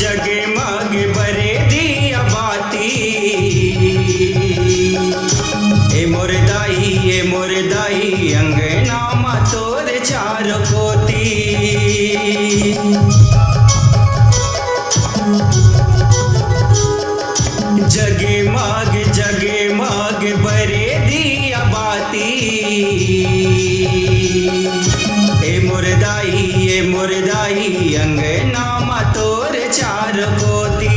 जगमग बरे दिया बाती, ए मोर दाई अंगना मा तोर चार कोती। जगमग बरे दिया बाती, ए मोर दाई अंगना मा तोर चार कोती।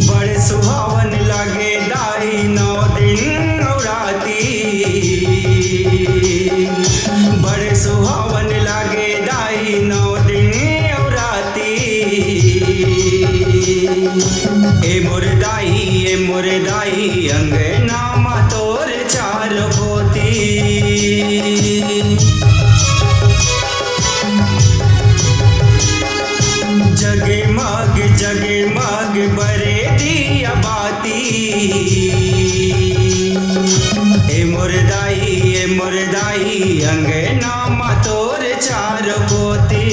बड़े सुहावन लागे दाई 9 दिन राती, बड़े सुहावन लागे दाई 9 दिन राती। ए मोर दाई अंगना मा तोर चार पोती। जगमग बरे दिया बाती, ए मोर दाई अंगना मा तोर चार पोती।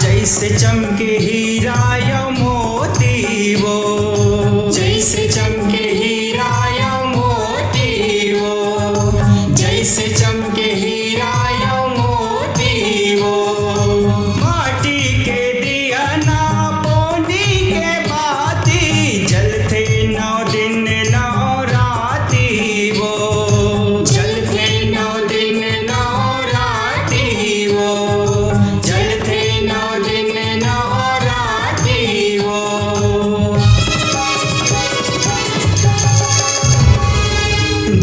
जैसे चमके हीरा या मोती वो, जैसे चमके हीरा या मोती वो, जैसे चमके हीरा या मोती वो। माटी के दिया ना बोनी के बाती, जलते 9 दिन 9 राती वो, जलते 9 दिन 9 राती वो, जलते 9 दिन 9 राती वो।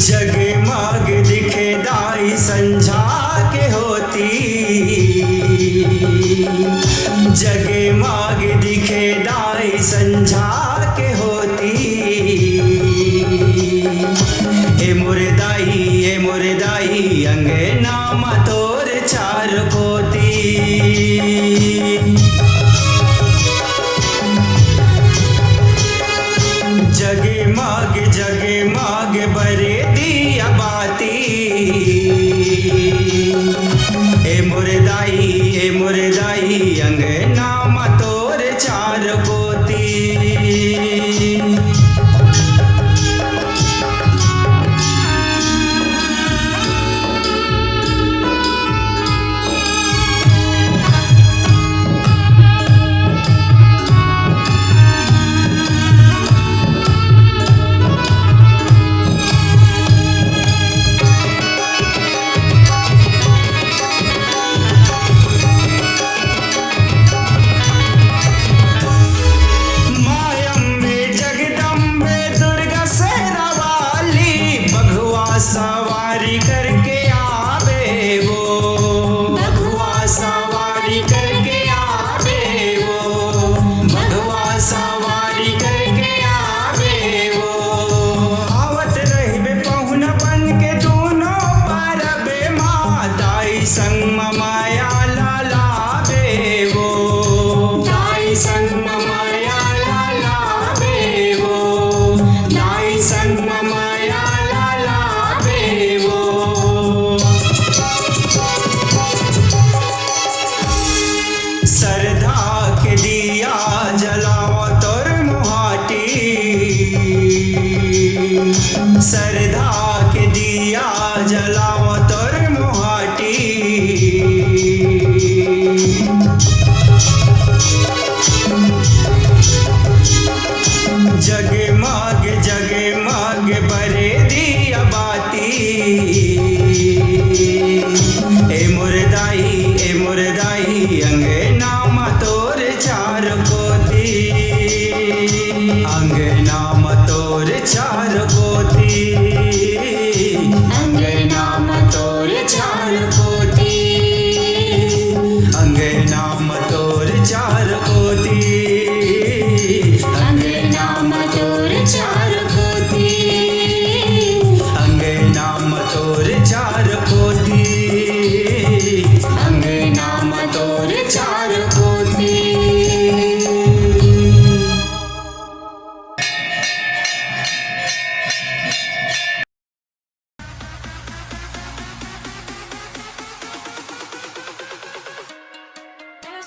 जगमग दिखे दाई संझा के होती, जगमग दिखे दाई संझा के होती। ए मोर दाई अंगना मा तोर चार पोती। जगमग बरे दिया बाती, ए मोर दाई अंगना मा तोर चार पोती।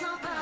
no